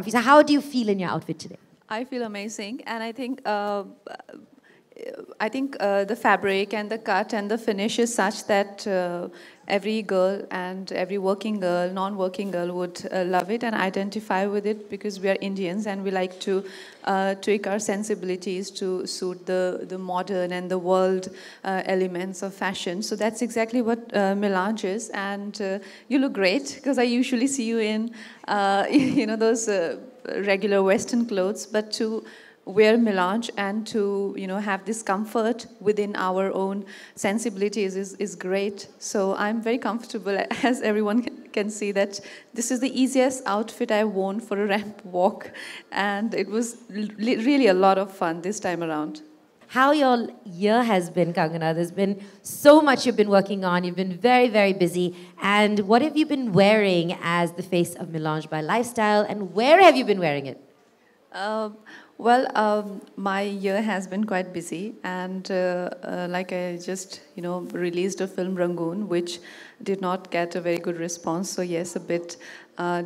comfy. So how do you feel in your outfit today? I feel amazing, and I think the fabric and the cut and the finish is such that every girl and every working girl, non-working girl would love it and identify with it, because we are Indians and we like to tweak our sensibilities to suit the modern and the world elements of fashion. So that's exactly what Melange is, and you look great, because I usually see you in those regular Western clothes, but to wear melange and to have this comfort within our own sensibilities is great. So I'm very comfortable, as everyone can see, that this is the easiest outfit I've worn for a ramp walk, and it was really a lot of fun this time around. How your year has been, Kangana. There's been so much you've been working on. You've been very, very busy. And what have you been wearing as the face of Melange by Lifestyle, and where have you been wearing it? My year has been quite busy, and like I just, released a film Rangoon, which did not get a very good response. So yes, a bit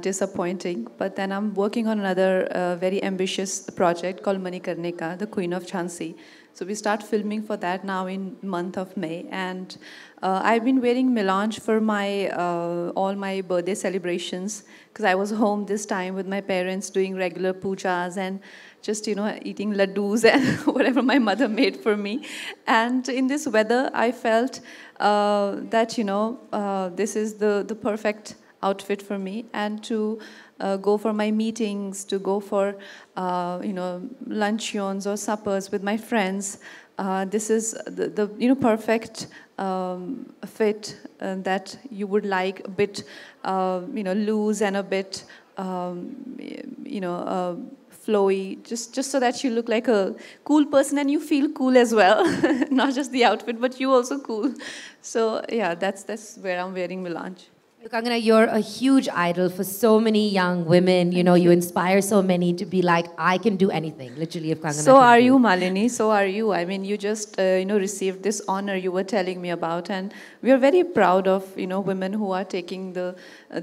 disappointing. But then I'm working on another very ambitious project called Manikarnika, the Queen of Jhansi. So we start filming for that now in month of May, and I've been wearing melange for my all my birthday celebrations, because I was home this time with my parents doing regular pujas and just eating laddus and whatever my mother made for me. And in this weather, I felt that this is the perfect outfit for me, and to go for my meetings, to go for luncheons or suppers with my friends. This is the perfect fit that you would like, a bit loose and a bit flowy, just so that you look like a cool person and you feel cool as well. Not just the outfit, but you also cool. So yeah, that's where I'm wearing melange. Kangana, you're a huge idol for so many young women. You inspire so many to be like, I can do anything, literally, if Kangana So can are do. you, Malini. So are you. I mean, you just, received this honor you were telling me about. And we are very proud of, women who are taking the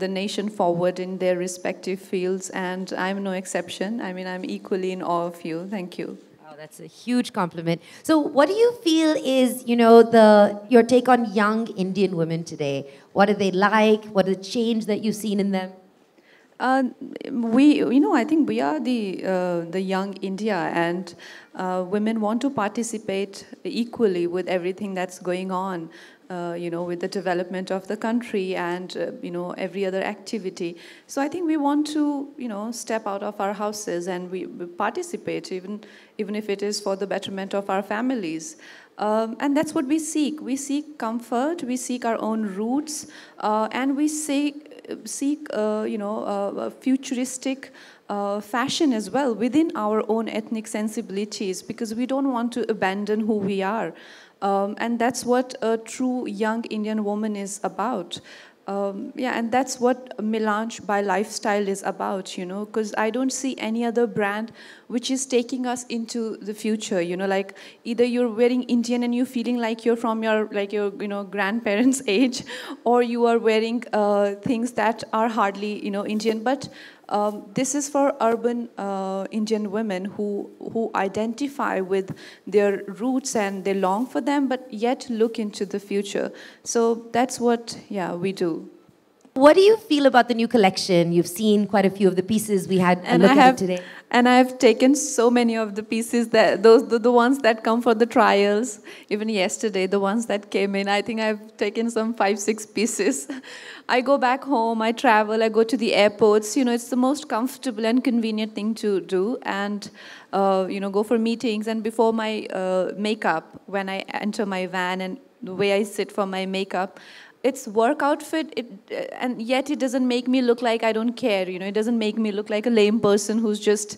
nation forward in their respective fields. And I'm no exception. I mean, I'm equally in awe of you. Thank you. Oh, that's a huge compliment. So what do you feel is, your take on young Indian women today? What are they like? What are the change that you've seen in them? I think we are the young India, and women want to participate equally with everything that's going on. With the development of the country and, every other activity. So I think we want to, step out of our houses and we participate, even if it is for the betterment of our families. And that's what we seek. We seek comfort, we seek our own roots, and we seek futuristic fashion as well within our own ethnic sensibilities, because we don't want to abandon who we are. And that's what a true young Indian woman is about. And that's what Melange by Lifestyle is about, because I don't see any other brand which is taking us into the future, like either you're wearing Indian and you're feeling like you're from your grandparents' age, or you are wearing things that are hardly, Indian. But this is for urban Indian women who identify with their roots and they long for them, but yet look into the future. So that's what, we do. What do you feel about the new collection? You've seen quite a few of the pieces. We had a look at it today. And I've taken so many of the pieces, the ones that come for the trials. Even yesterday, the ones that came in, I think I've taken some 5-6 pieces. I go back home, I travel, I go to the airports. It's the most comfortable and convenient thing to do. And, go for meetings. And before my makeup, when I enter my van and the way I sit for my makeup, it's work outfit, and yet it doesn't make me look like I don't care, it doesn't make me look like a lame person who's just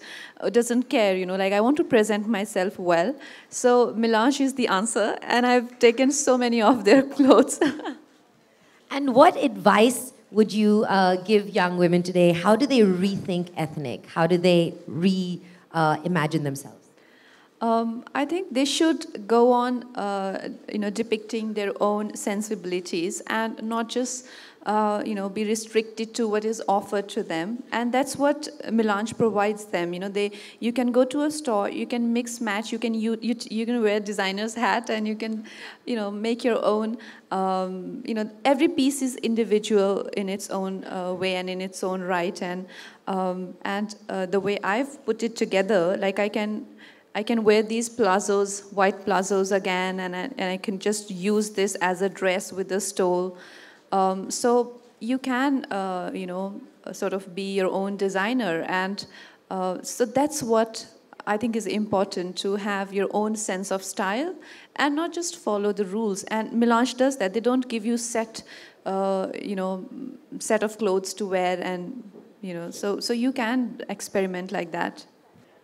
doesn't care, like I want to present myself well. So Melange is the answer, and I've taken so many of their clothes. And what advice would you give young women today? How do they rethink ethnic? How do they reimagine themselves? I think they should go on, depicting their own sensibilities and not just, be restricted to what is offered to them. And that's what Melange provides them. You can go to a store, you can mix match, you can wear designer's hat, and you can, make your own. Every piece is individual in its own way and in its own right. And the way I've put it together, like I can wear these plazos, white plazos again, and I can just use this as a dress with a stole. So you can, sort of be your own designer. And so that's what I think is important, to have your own sense of style and not just follow the rules. And Melange does that. They don't give you set of clothes to wear, and, so you can experiment like that.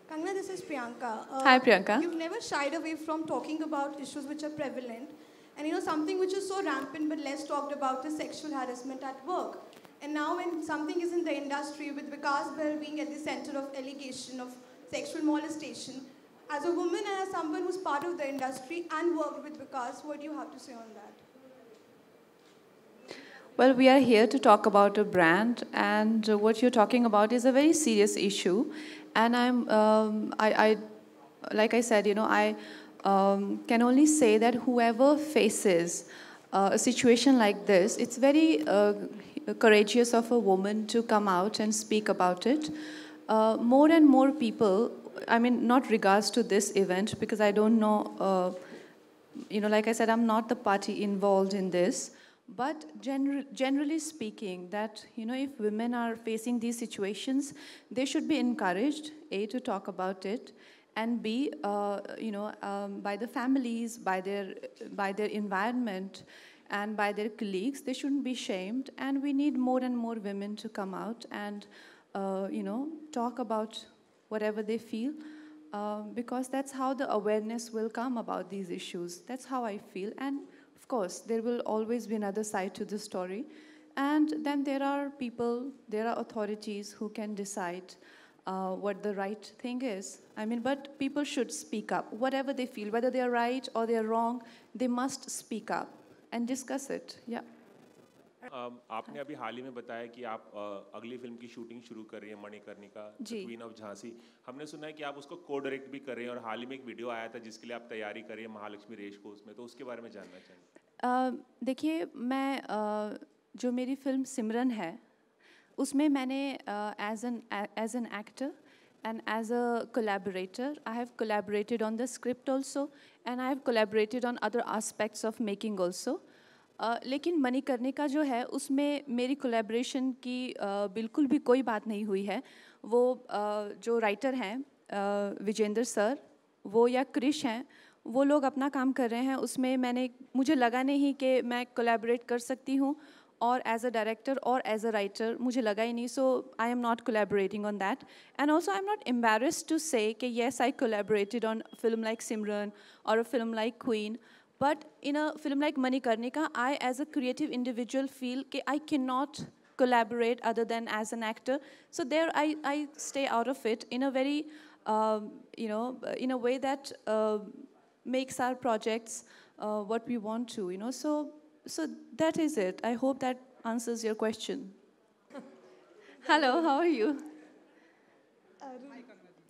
Kangana, this is Priyanka. Hi, Priyanka. You've never shied away from talking about issues which are prevalent. And something which is so rampant but less talked about is sexual harassment at work. And now when something is in the industry, with Vikas Bahl being at the center of allegation of sexual molestation, as a woman and as someone who's part of the industry and worked with Vikas, what do you have to say on that? Well, we are here to talk about a brand, and what you're talking about is a very serious issue. And like I said, I can only say that whoever faces a situation like this, it's very courageous of a woman to come out and speak about it. More and more people, I mean, not regards to this event, because I don't know, like I said, I'm not the party involved in this. But generally speaking, that, if women are facing these situations, they should be encouraged, A, to talk about it, and B, by the families, by their environment, and by their colleagues. They shouldn't be shamed, and we need more and more women to come out and, talk about whatever they feel, because that's how the awareness will come about these issues. That's how I feel. And of course, there will always be another side to the story. And then there are people, there are authorities who can decide what the right thing is. I mean, but people should speak up. Whatever they feel, whether they are right or they are wrong, they must speak up and discuss it. Yeah. आपने अभी हाल ही में बताया कि आप अगली film की shooting शुरू कर रही हैं, मणिकर्णिका, क्वीन ऑफ झांसी. हमने सुना है कि आप उसको को डायरेक्ट भी कर रहे हैं, और हाल ही में एक वीडियो आया था जिसके लिए आप तैयारी कर रही हैं महालक्ष्मी रेस कोर्स में, तो उसके बारे में जानना चाहेंगे. देखिए, मैं जो मेरी फिल्म सिमरन है, उसमें मैंने as an actor and as a collaborator, I have collaborated on the script also, and I have collaborated on other aspects of making also. लेकिन मणिकर्णिका जो है, उसमें मेरी कोलैबोरेशन की बिल्कुल भी कोई बात नहीं हुई है. वो जो राइटर हैं विजेंद्र सर, वो या क्रिश हैं, वो लोग अपना काम कर रहे हैं. उसमें मुझे लगा नहीं कि मैं कोलैबोरेट कर सकती हूँ, और एज अ डायरेक्टर और एज अ राइटर मुझे लगा ही नहीं. So I am not collaborating on that. And also I am not embarrassed to say कि yes I collaborated on film like Simran और a film like Queen. But in a film like Manikarnika, I as a creative individual feel that I cannot collaborate other than as an actor. So there I stay out of it in a very, in a way that makes our projects what we want to, So that is it. I hope that answers your question. Hello, how are you?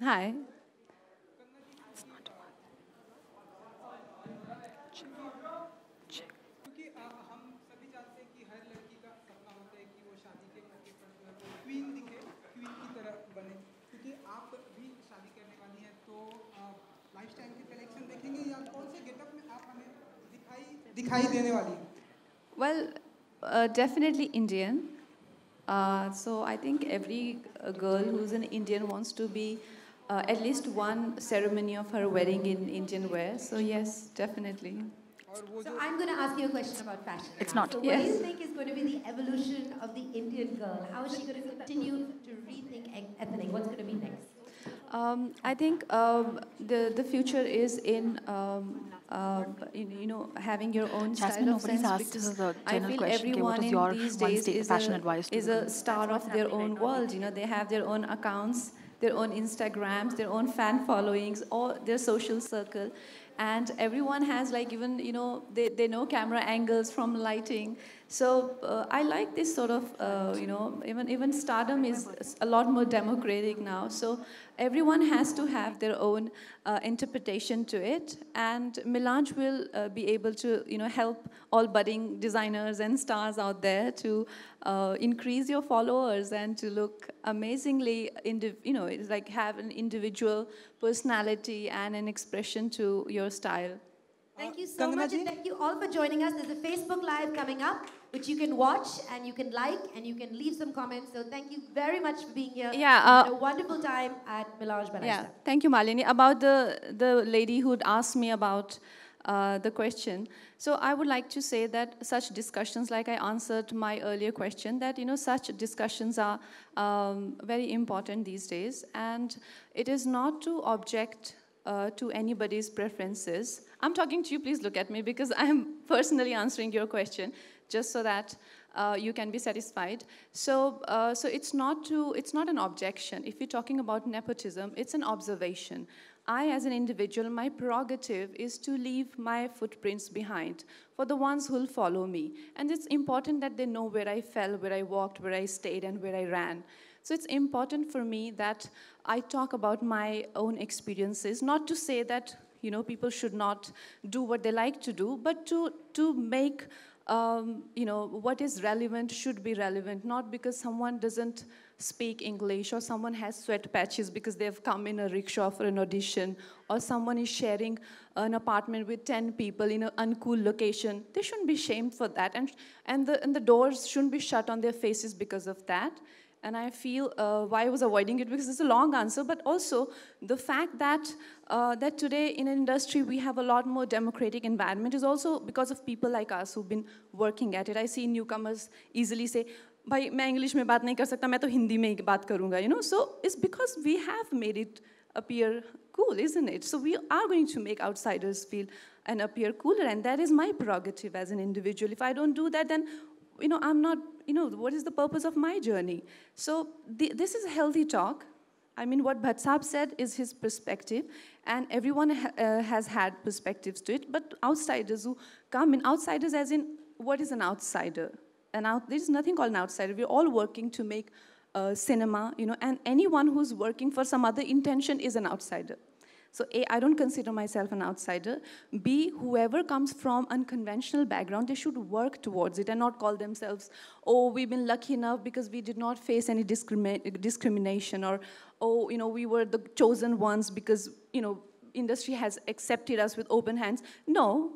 Hi. दिखाई देने वाली? Well, definitely Indian. So I think every girl who's an Indian wants to be at least one ceremony of her wedding in Indian wear. So yes, definitely. So I'm going to ask you a question about fashion. It's not. So what do you think is going to be the evolution of the Indian girl? How is she going to continue to rethink ethnic? What's going to be next? I think the future is in having your own Jasmine, style of nobody's sense. asked Because the I general feel question, okay, what everyone is in your these one days fashion advice to is the a girls? star of their own world. They have their own accounts. their own Instagrams, their own fan followings, or their social circle. And everyone has like even, you know, they know camera angles from lighting. So I like this sort of, you know, even stardom is a lot more democratic now. So everyone has to have their own interpretation to it. And Melange will be able to, you know, help all budding designers and stars out there to increase your followers and to look amazingly, you know, it's like have an individual personality and an expression to your style. Thank you so much, and thank you all for joining us. There's a Facebook Live coming up, which you can watch, and you can like, and you can leave some comments. So thank you very much for being here. Yeah, a wonderful time at Melange by Lifestyle. Yeah, thank you, Malini. About the lady who'd asked me about the question. So I would like to say that such discussions, like I answered my earlier question, that, you know, such discussions are very important these days. And it is not to object to anybody's preferences. I'm talking to you, please look at me, because I'm personally answering your question, just so that you can be satisfied. So, so it's not an objection. If you're talking about nepotism, it's an observation. I, as an individual, my prerogative is to leave my footprints behind for the ones who will follow me. And it's important that they know where I fell, where I walked, where I stayed, and where I ran. So it's important for me that I talk about my own experiences, not to say that, you know, people should not do what they like to do, but to make, you know, what is relevant should be relevant, not because someone doesn't speak English or someone has sweat patches because they've come in a rickshaw for an audition, or someone is sharing an apartment with 10 people in an uncool location. They shouldn't be shamed for that, and the doors shouldn't be shut on their faces because of that. And I feel why I was avoiding it, because it's a long answer, but also the fact that that today in an industry we have a lot more democratic environment is also because of people like us who've been working at it. I see newcomers easily say, भाई मैं English में बात नहीं कर सकता, मैं तो हिंदी में ही बात करूँगा, you know. So it's because we have made it appear cool, isn't it? So we are going to make outsiders feel and appear cooler, and that is my prerogative as an individual. If I don't do that, then, you know, I'm not, you know, what is the purpose of my journey? So this is a healthy talk. I mean, what Bhatt Saab said is his perspective, and everyone has had perspectives to it, but outsiders who come in, outsiders as in, what is an outsider? There's nothing called an outsider. We're all working to make cinema, you know, and anyone who's working for some other intention is an outsider. So A, I don't consider myself an outsider. B, whoever comes from unconventional background, they should work towards it and not call themselves, oh, we've been lucky enough because we did not face any discrimination, or, oh, you know, we were the chosen ones because, you know, industry has accepted us with open hands. No,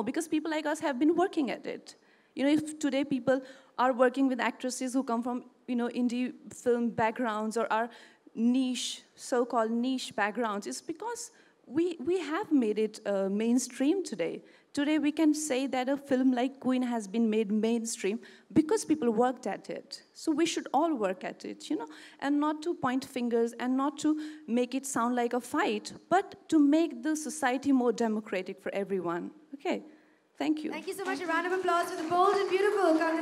because people like us have been working at it. You know, if today people are working with actresses who come from, you know, indie film backgrounds or are niche, so-called niche backgrounds, it's because we have made it mainstream today. Today we can say that a film like Queen has been made mainstream because people worked at it. So we should all work at it, you know, and not to point fingers and not to make it sound like a fight, but to make the society more democratic for everyone. Okay, thank you. Thank you so much. A round of applause for the bold and beautiful Kangana.